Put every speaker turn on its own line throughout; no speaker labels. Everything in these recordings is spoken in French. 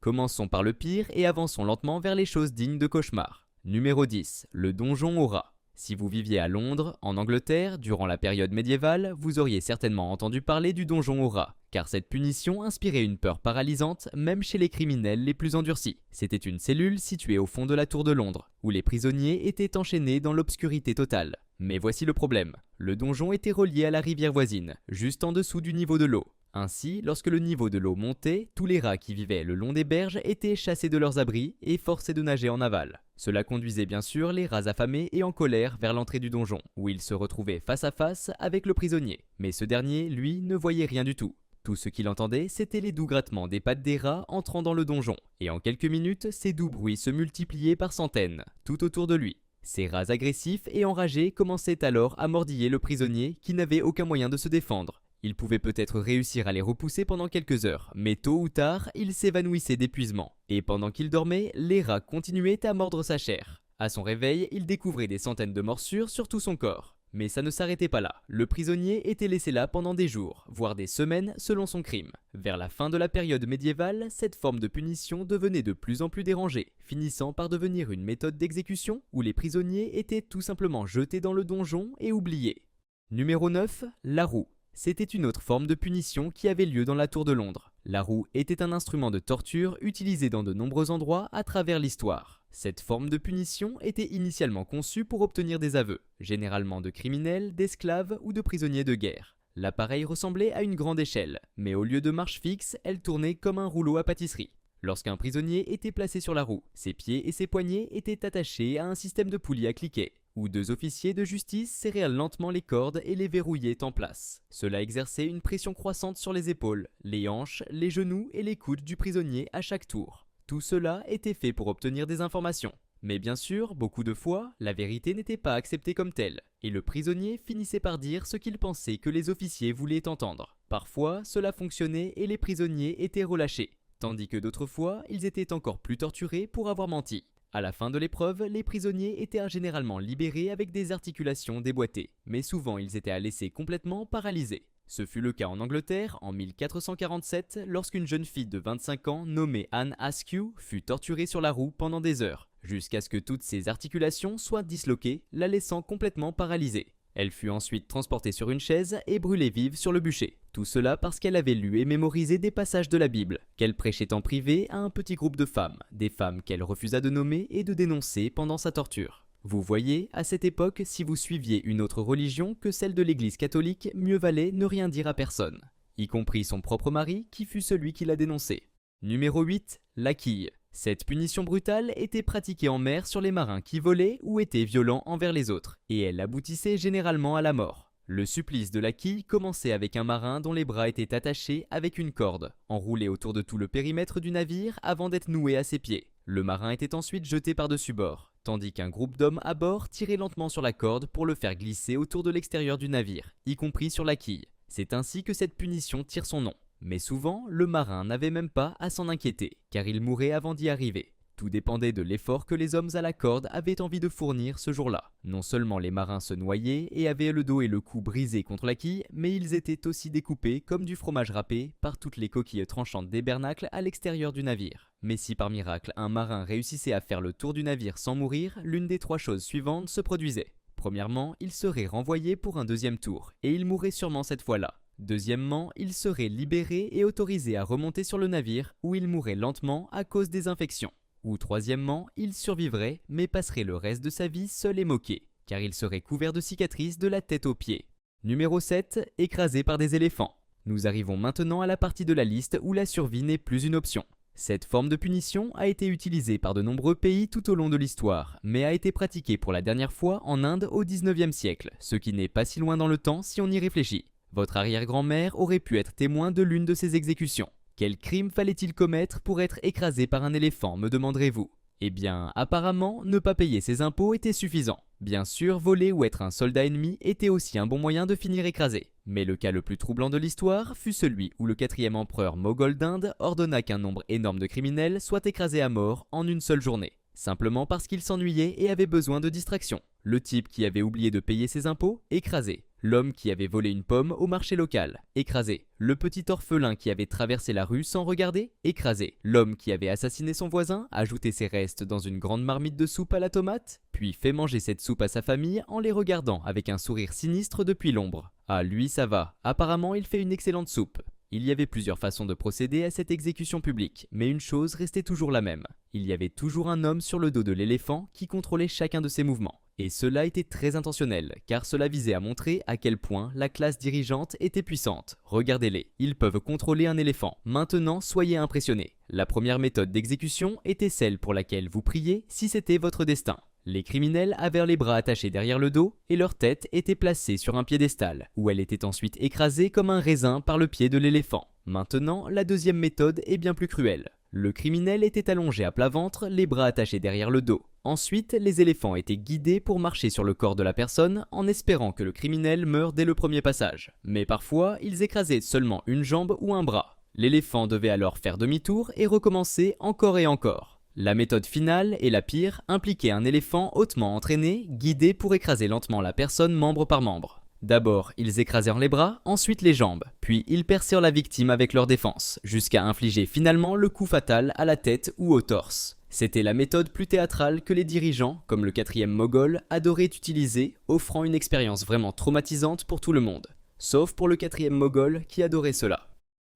Commençons par le pire et avançons lentement vers les choses dignes de cauchemar. Numéro 10. Le donjon au rat. Si vous viviez à Londres, en Angleterre, durant la période médiévale, vous auriez certainement entendu parler du donjon au rat, car cette punition inspirait une peur paralysante même chez les criminels les plus endurcis. C'était une cellule située au fond de la tour de Londres, où les prisonniers étaient enchaînés dans l'obscurité totale. Mais voici le problème, le donjon était relié à la rivière voisine, juste en dessous du niveau de l'eau. Ainsi, lorsque le niveau de l'eau montait, tous les rats qui vivaient le long des berges étaient chassés de leurs abris et forcés de nager en aval. Cela conduisait bien sûr les rats affamés et en colère vers l'entrée du donjon, où ils se retrouvaient face à face avec le prisonnier. Mais ce dernier, lui, ne voyait rien du tout. Tout ce qu'il entendait, c'était les doux grattements des pattes des rats entrant dans le donjon, et en quelques minutes, ces doux bruits se multipliaient par centaines, tout autour de lui. Ces rats agressifs et enragés commençaient alors à mordiller le prisonnier qui n'avait aucun moyen de se défendre. Il pouvait peut-être réussir à les repousser pendant quelques heures, mais tôt ou tard, il s'évanouissait d'épuisement. Et pendant qu'il dormait, les rats continuaient à mordre sa chair. À son réveil, il découvrait des centaines de morsures sur tout son corps. Mais ça ne s'arrêtait pas là. Le prisonnier était laissé là pendant des jours, voire des semaines selon son crime. Vers la fin de la période médiévale, cette forme de punition devenait de plus en plus dérangée, finissant par devenir une méthode d'exécution où les prisonniers étaient tout simplement jetés dans le donjon et oubliés. Numéro 9. La roue. C'était une autre forme de punition qui avait lieu dans la tour de Londres. La roue était un instrument de torture utilisé dans de nombreux endroits à travers l'histoire. Cette forme de punition était initialement conçue pour obtenir des aveux, généralement de criminels, d'esclaves ou de prisonniers de guerre. L'appareil ressemblait à une grande échelle, mais au lieu de marche fixe, elle tournait comme un rouleau à pâtisserie. Lorsqu'un prisonnier était placé sur la roue, ses pieds et ses poignets étaient attachés à un système de poulies à cliquet, où deux officiers de justice serraient lentement les cordes et les verrouillaient en place. Cela exerçait une pression croissante sur les épaules, les hanches, les genoux et les coudes du prisonnier à chaque tour. Tout cela était fait pour obtenir des informations. Mais bien sûr, beaucoup de fois, la vérité n'était pas acceptée comme telle, et le prisonnier finissait par dire ce qu'il pensait que les officiers voulaient entendre. Parfois, cela fonctionnait et les prisonniers étaient relâchés, tandis que d'autres fois, ils étaient encore plus torturés pour avoir menti. À la fin de l'épreuve, les prisonniers étaient généralement libérés avec des articulations déboîtées, mais souvent ils étaient à laisser complètement paralysés. Ce fut le cas en Angleterre en 1447 lorsqu'une jeune fille de 25 ans nommée Anne Askew fut torturée sur la roue pendant des heures, jusqu'à ce que toutes ses articulations soient disloquées, la laissant complètement paralysée. Elle fut ensuite transportée sur une chaise et brûlée vive sur le bûcher. Tout cela parce qu'elle avait lu et mémorisé des passages de la Bible, qu'elle prêchait en privé à un petit groupe de femmes, des femmes qu'elle refusa de nommer et de dénoncer pendant sa torture. Vous voyez, à cette époque, si vous suiviez une autre religion que celle de l'Église catholique, mieux valait ne rien dire à personne, y compris son propre mari qui fut celui qui l'a dénoncé. Numéro 8. La quille. Cette punition brutale était pratiquée en mer sur les marins qui volaient ou étaient violents envers les autres, et elle aboutissait généralement à la mort. Le supplice de la quille commençait avec un marin dont les bras étaient attachés avec une corde, enroulée autour de tout le périmètre du navire avant d'être noué à ses pieds. Le marin était ensuite jeté par-dessus bord, tandis qu'un groupe d'hommes à bord tirait lentement sur la corde pour le faire glisser autour de l'extérieur du navire, y compris sur la quille. C'est ainsi que cette punition tire son nom. Mais souvent, le marin n'avait même pas à s'en inquiéter, car il mourait avant d'y arriver. Tout dépendait de l'effort que les hommes à la corde avaient envie de fournir ce jour-là. Non seulement les marins se noyaient et avaient le dos et le cou brisés contre la quille, mais ils étaient aussi découpés comme du fromage râpé par toutes les coquilles tranchantes des bernacles à l'extérieur du navire. Mais si par miracle un marin réussissait à faire le tour du navire sans mourir, l'une des trois choses suivantes se produisait. Premièrement, il serait renvoyé pour un deuxième tour, et il mourrait sûrement cette fois-là. Deuxièmement, il serait libéré et autorisé à remonter sur le navire où il mourrait lentement à cause des infections. Ou troisièmement, il survivrait mais passerait le reste de sa vie seul et moqué, car il serait couvert de cicatrices de la tête aux pieds. Numéro 7. Écrasé par des éléphants. Nous arrivons maintenant à la partie de la liste où la survie n'est plus une option. Cette forme de punition a été utilisée par de nombreux pays tout au long de l'histoire, mais a été pratiquée pour la dernière fois en Inde au XIXe siècle, ce qui n'est pas si loin dans le temps si on y réfléchit. Votre arrière-grand-mère aurait pu être témoin de l'une de ces exécutions. Quel crime fallait-il commettre pour être écrasé par un éléphant, me demanderez-vous? Eh bien, apparemment, ne pas payer ses impôts était suffisant. Bien sûr, voler ou être un soldat ennemi était aussi un bon moyen de finir écrasé. Mais le cas le plus troublant de l'histoire fut celui où le 4e empereur moghol d'Inde ordonna qu'un nombre énorme de criminels soient écrasés à mort en une seule journée, simplement parce qu'il s'ennuyait et avait besoin de distraction. Le type qui avait oublié de payer ses impôts, écrasé. L'homme qui avait volé une pomme au marché local, écrasé. Le petit orphelin qui avait traversé la rue sans regarder, écrasé. L'homme qui avait assassiné son voisin, ajouté ses restes dans une grande marmite de soupe à la tomate, puis fait manger cette soupe à sa famille en les regardant avec un sourire sinistre depuis l'ombre. Ah, lui ça va, apparemment il fait une excellente soupe. Il y avait plusieurs façons de procéder à cette exécution publique, mais une chose restait toujours la même. Il y avait toujours un homme sur le dos de l'éléphant qui contrôlait chacun de ses mouvements. Et cela était très intentionnel, car cela visait à montrer à quel point la classe dirigeante était puissante. Regardez-les, ils peuvent contrôler un éléphant. Maintenant, soyez impressionnés. La première méthode d'exécution était celle pour laquelle vous priez si c'était votre destin. Les criminels avaient les bras attachés derrière le dos et leur tête était placée sur un piédestal, où elle était ensuite écrasée comme un raisin par le pied de l'éléphant. Maintenant, la deuxième méthode est bien plus cruelle. Le criminel était allongé à plat ventre, les bras attachés derrière le dos. Ensuite, les éléphants étaient guidés pour marcher sur le corps de la personne en espérant que le criminel meure dès le premier passage. Mais parfois, ils écrasaient seulement une jambe ou un bras. L'éléphant devait alors faire demi-tour et recommencer encore et encore. La méthode finale, et la pire, impliquait un éléphant hautement entraîné, guidé pour écraser lentement la personne membre par membre. D'abord, ils écrasèrent les bras, ensuite les jambes, puis ils percèrent la victime avec leur défense, jusqu'à infliger finalement le coup fatal à la tête ou au torse. C'était la méthode plus théâtrale que les dirigeants, comme le 4e Moghol, adoraient utiliser, offrant une expérience vraiment traumatisante pour tout le monde. Sauf pour le 4e Moghol qui adorait cela.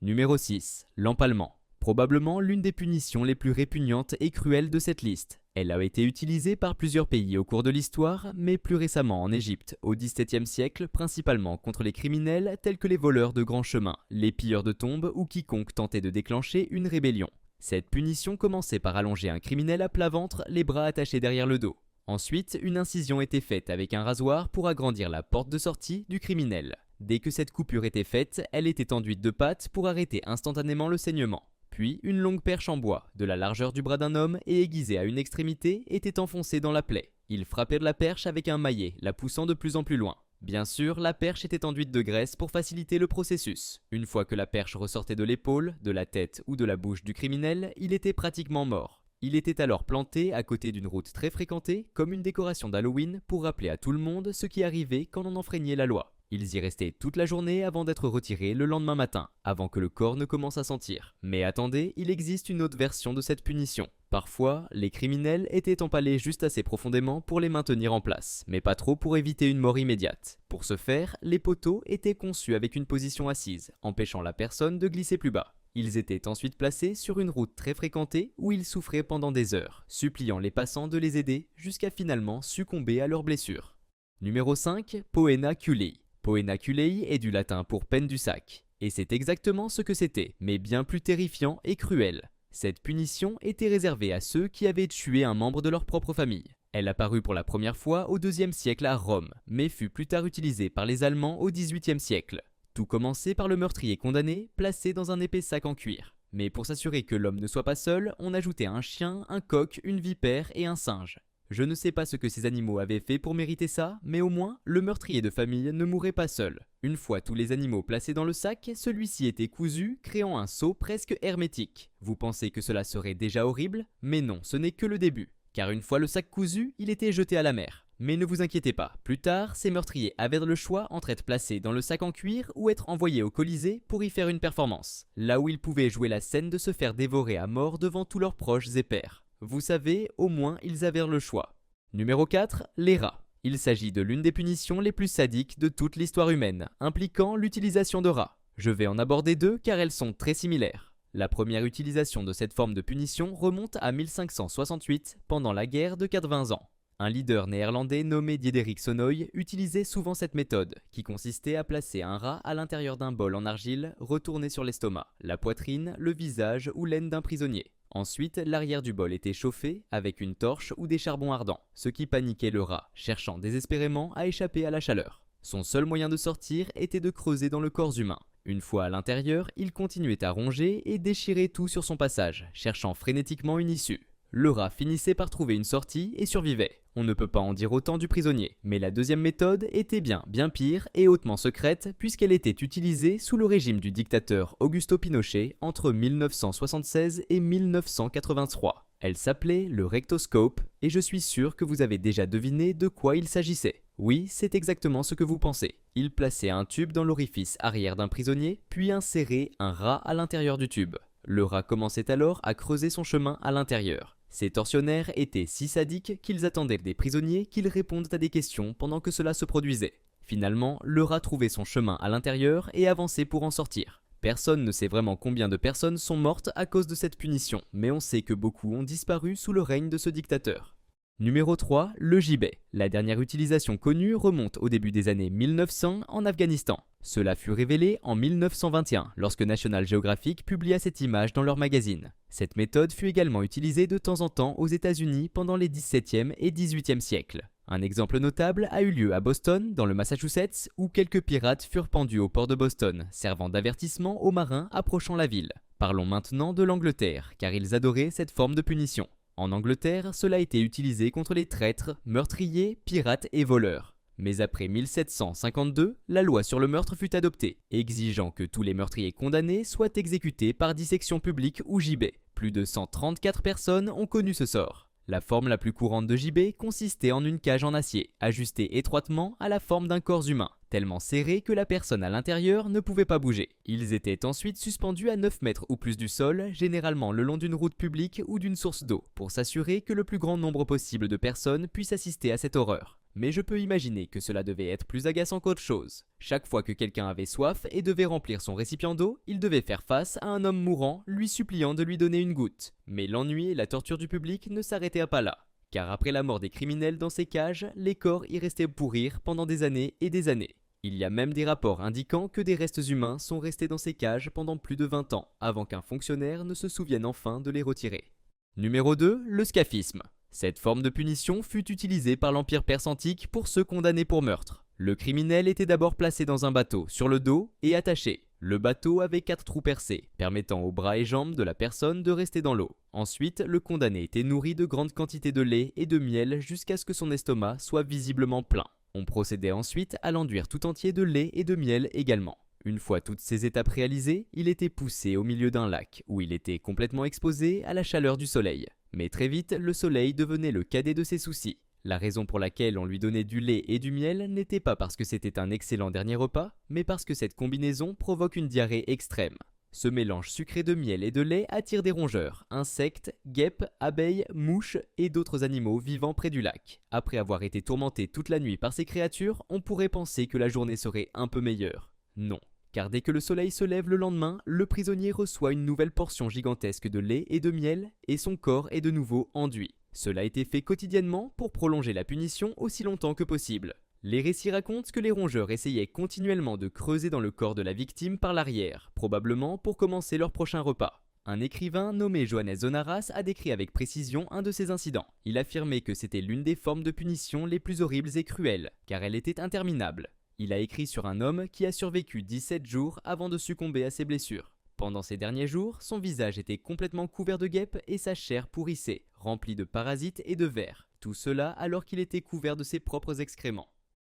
Numéro 6. L'empalement. Probablement l'une des punitions les plus répugnantes et cruelles de cette liste. Elle a été utilisée par plusieurs pays au cours de l'histoire, mais plus récemment en Égypte, au XVIIe siècle, principalement contre les criminels tels que les voleurs de grands chemins, les pilleurs de tombes ou quiconque tentait de déclencher une rébellion. Cette punition commençait par allonger un criminel à plat ventre, les bras attachés derrière le dos. Ensuite, une incision était faite avec un rasoir pour agrandir la porte de sortie du criminel. Dès que cette coupure était faite, elle était enduite de pâte pour arrêter instantanément le saignement. Puis, une longue perche en bois, de la largeur du bras d'un homme et aiguisée à une extrémité, était enfoncée dans la plaie. Il frappait de la perche avec un maillet, la poussant de plus en plus loin. Bien sûr, la perche était enduite de graisse pour faciliter le processus. Une fois que la perche ressortait de l'épaule, de la tête ou de la bouche du criminel, il était pratiquement mort. Il était alors planté à côté d'une route très fréquentée, comme une décoration d'Halloween pour rappeler à tout le monde ce qui arrivait quand on enfreignait la loi. Ils y restaient toute la journée avant d'être retirés le lendemain matin, avant que le corps ne commence à sentir. Mais attendez, il existe une autre version de cette punition. Parfois, les criminels étaient empalés juste assez profondément pour les maintenir en place, mais pas trop pour éviter une mort immédiate. Pour ce faire, les poteaux étaient conçus avec une position assise, empêchant la personne de glisser plus bas. Ils étaient ensuite placés sur une route très fréquentée où ils souffraient pendant des heures, suppliant les passants de les aider jusqu'à finalement succomber à leurs blessures. Numéro 5. Poena culei. Poena culei est du latin pour peine du sac, et c'est exactement ce que c'était, mais bien plus terrifiant et cruel. Cette punition était réservée à ceux qui avaient tué un membre de leur propre famille. Elle apparut pour la première fois au IIe siècle à Rome, mais fut plus tard utilisée par les Allemands au XVIIIe siècle. Tout commençait par le meurtrier condamné, placé dans un épais sac en cuir. Mais pour s'assurer que l'homme ne soit pas seul, on ajoutait un chien, un coq, une vipère et un singe. Je ne sais pas ce que ces animaux avaient fait pour mériter ça, mais au moins, le meurtrier de famille ne mourait pas seul. Une fois tous les animaux placés dans le sac, celui-ci était cousu, créant un seau presque hermétique. Vous pensez que cela serait déjà horrible? Mais non, ce n'est que le début. Car une fois le sac cousu, il était jeté à la mer. Mais ne vous inquiétez pas, plus tard, ces meurtriers avaient le choix entre être placés dans le sac en cuir ou être envoyés au Colisée pour y faire une performance. Là où ils pouvaient jouer la scène de se faire dévorer à mort devant tous leurs proches et pairs. Vous savez, au moins, ils avaient le choix. Numéro 4. Les rats. Il s'agit de l'une des punitions les plus sadiques de toute l'histoire humaine, impliquant l'utilisation de rats. Je vais en aborder deux car elles sont très similaires. La première utilisation de cette forme de punition remonte à 1568, pendant la guerre de 80 ans. Un leader néerlandais nommé Diederik Sonoy utilisait souvent cette méthode, qui consistait à placer un rat à l'intérieur d'un bol en argile, retourné sur l'estomac, la poitrine, le visage ou l'aine d'un prisonnier. Ensuite, l'arrière du bol était chauffé avec une torche ou des charbons ardents, ce qui paniquait le rat, cherchant désespérément à échapper à la chaleur. Son seul moyen de sortir était de creuser dans le corps humain. Une fois à l'intérieur, il continuait à ronger et déchirer tout sur son passage, cherchant frénétiquement une issue. Le rat finissait par trouver une sortie et survivait. On ne peut pas en dire autant du prisonnier, mais la deuxième méthode était bien pire et hautement secrète puisqu'elle était utilisée sous le régime du dictateur Augusto Pinochet entre 1976 et 1983. Elle s'appelait le rectoscope et je suis sûr que vous avez déjà deviné de quoi il s'agissait. Oui, c'est exactement ce que vous pensez. Ils plaçaient un tube dans l'orifice arrière d'un prisonnier, puis inséraient un rat à l'intérieur du tube. Le rat commençait alors à creuser son chemin à l'intérieur. Ces tortionnaires étaient si sadiques qu'ils attendaient des prisonniers qu'ils répondent à des questions pendant que cela se produisait. Finalement, le rat trouvait son chemin à l'intérieur et avançait pour en sortir. Personne ne sait vraiment combien de personnes sont mortes à cause de cette punition, mais on sait que beaucoup ont disparu sous le règne de ce dictateur. Numéro 3, le gibet. La dernière utilisation connue remonte au début des années 1900 en Afghanistan. Cela fut révélé en 1921 lorsque National Geographic publia cette image dans leur magazine. Cette méthode fut également utilisée de temps en temps aux États-Unis pendant les 17e et 18e siècles. Un exemple notable a eu lieu à Boston, dans le Massachusetts, où quelques pirates furent pendus au port de Boston, servant d'avertissement aux marins approchant la ville. Parlons maintenant de l'Angleterre, car ils adoraient cette forme de punition. En Angleterre, cela a été utilisé contre les traîtres, meurtriers, pirates et voleurs. Mais après 1752, la loi sur le meurtre fut adoptée, exigeant que tous les meurtriers condamnés soient exécutés par dissection publique ou gibet. Plus de 134 personnes ont connu ce sort. La forme la plus courante de gibet consistait en une cage en acier, ajustée étroitement à la forme d'un corps humain, tellement serré que la personne à l'intérieur ne pouvait pas bouger. Ils étaient ensuite suspendus à 9 mètres ou plus du sol, généralement le long d'une route publique ou d'une source d'eau, pour s'assurer que le plus grand nombre possible de personnes puissent assister à cette horreur. Mais je peux imaginer que cela devait être plus agaçant qu'autre chose. Chaque fois que quelqu'un avait soif et devait remplir son récipient d'eau, il devait faire face à un homme mourant, lui suppliant de lui donner une goutte. Mais l'ennui et la torture du public ne s'arrêtaient pas là. Car après la mort des criminels dans ces cages, les corps y restaient pourrir pendant des années et des années. Il y a même des rapports indiquant que des restes humains sont restés dans ces cages pendant plus de 20 ans, avant qu'un fonctionnaire ne se souvienne enfin de les retirer. Numéro 2, le scaphisme. Cette forme de punition fut utilisée par l'Empire perse antique pour ceux condamnés pour meurtre. Le criminel était d'abord placé dans un bateau, sur le dos et attaché. Le bateau avait 4 trous percés, permettant aux bras et jambes de la personne de rester dans l'eau. Ensuite, le condamné était nourri de grandes quantités de lait et de miel jusqu'à ce que son estomac soit visiblement plein. On procédait ensuite à l'enduire tout entier de lait et de miel également. Une fois toutes ces étapes réalisées, il était poussé au milieu d'un lac, où il était complètement exposé à la chaleur du soleil. Mais très vite, le soleil devenait le cadet de ses soucis. La raison pour laquelle on lui donnait du lait et du miel n'était pas parce que c'était un excellent dernier repas, mais parce que cette combinaison provoque une diarrhée extrême. Ce mélange sucré de miel et de lait attire des rongeurs, insectes, guêpes, abeilles, mouches et d'autres animaux vivant près du lac. Après avoir été tourmenté toute la nuit par ces créatures, on pourrait penser que la journée serait un peu meilleure. Non. Car dès que le soleil se lève le lendemain, le prisonnier reçoit une nouvelle portion gigantesque de lait et de miel, et son corps est de nouveau enduit. Cela a été fait quotidiennement pour prolonger la punition aussi longtemps que possible. Les récits racontent que les rongeurs essayaient continuellement de creuser dans le corps de la victime par l'arrière, probablement pour commencer leur prochain repas. Un écrivain nommé Johannes Zonaras a décrit avec précision un de ces incidents. Il affirmait que c'était l'une des formes de punition les plus horribles et cruelles, car elle était interminable. Il a écrit sur un homme qui a survécu 17 jours avant de succomber à ses blessures. Pendant ces derniers jours, son visage était complètement couvert de guêpes et sa chair pourrissait, remplie de parasites et de vers. Tout cela alors qu'il était couvert de ses propres excréments.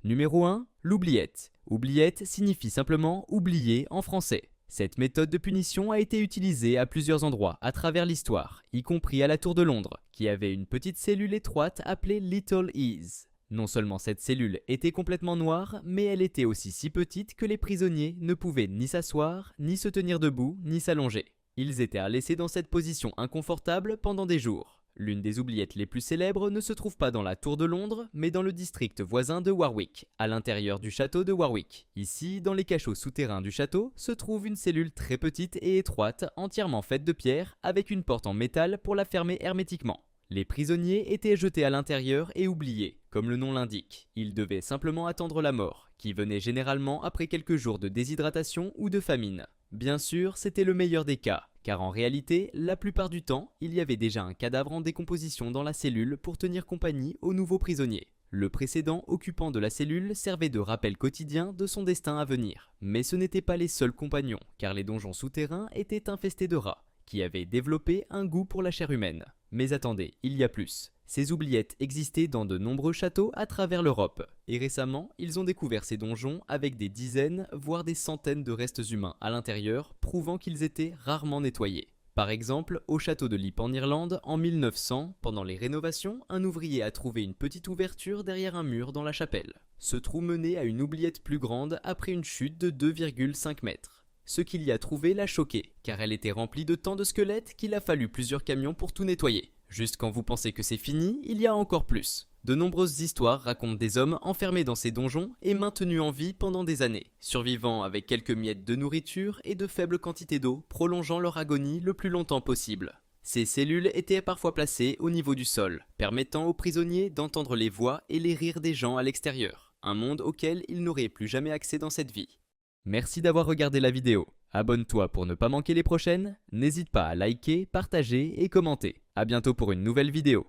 Numéro 1, l'oubliette. Oubliette signifie simplement oublier en français. Cette méthode de punition a été utilisée à plusieurs endroits à travers l'histoire, y compris à la Tour de Londres, qui avait une petite cellule étroite appelée Little Ease. Non seulement cette cellule était complètement noire, mais elle était aussi si petite que les prisonniers ne pouvaient ni s'asseoir, ni se tenir debout, ni s'allonger. Ils étaient laissés dans cette position inconfortable pendant des jours. L'une des oubliettes les plus célèbres ne se trouve pas dans la Tour de Londres, mais dans le district voisin de Warwick, à l'intérieur du château de Warwick. Ici, dans les cachots souterrains du château, se trouve une cellule très petite et étroite, entièrement faite de pierre, avec une porte en métal pour la fermer hermétiquement. Les prisonniers étaient jetés à l'intérieur et oubliés, comme le nom l'indique. Ils devaient simplement attendre la mort, qui venait généralement après quelques jours de déshydratation ou de famine. Bien sûr, c'était le meilleur des cas, car en réalité, la plupart du temps, il y avait déjà un cadavre en décomposition dans la cellule pour tenir compagnie aux nouveaux prisonniers. Le précédent occupant de la cellule servait de rappel quotidien de son destin à venir. Mais ce n'étaient pas les seuls compagnons, car les donjons souterrains étaient infestés de rats, qui avaient développé un goût pour la chair humaine. Mais attendez, il y a plus. Ces oubliettes existaient dans de nombreux châteaux à travers l'Europe. Et récemment, ils ont découvert ces donjons avec des dizaines, voire des centaines de restes humains à l'intérieur, prouvant qu'ils étaient rarement nettoyés. Par exemple, au château de Leap en Irlande, en 1900, pendant les rénovations, un ouvrier a trouvé une petite ouverture derrière un mur dans la chapelle. Ce trou menait à une oubliette plus grande après une chute de 2,5 mètres. Ce qu'il y a trouvé l'a choqué, car elle était remplie de tant de squelettes qu'il a fallu plusieurs camions pour tout nettoyer. Juste quand vous pensez que c'est fini, il y a encore plus. De nombreuses histoires racontent des hommes enfermés dans ces donjons et maintenus en vie pendant des années, survivant avec quelques miettes de nourriture et de faibles quantités d'eau, prolongeant leur agonie le plus longtemps possible. Ces cellules étaient parfois placées au niveau du sol, permettant aux prisonniers d'entendre les voix et les rires des gens à l'extérieur, un monde auquel ils n'auraient plus jamais accès dans cette vie. Merci d'avoir regardé la vidéo. Abonne-toi pour ne pas manquer les prochaines, n'hésite pas à liker, partager et commenter. A bientôt pour une nouvelle vidéo.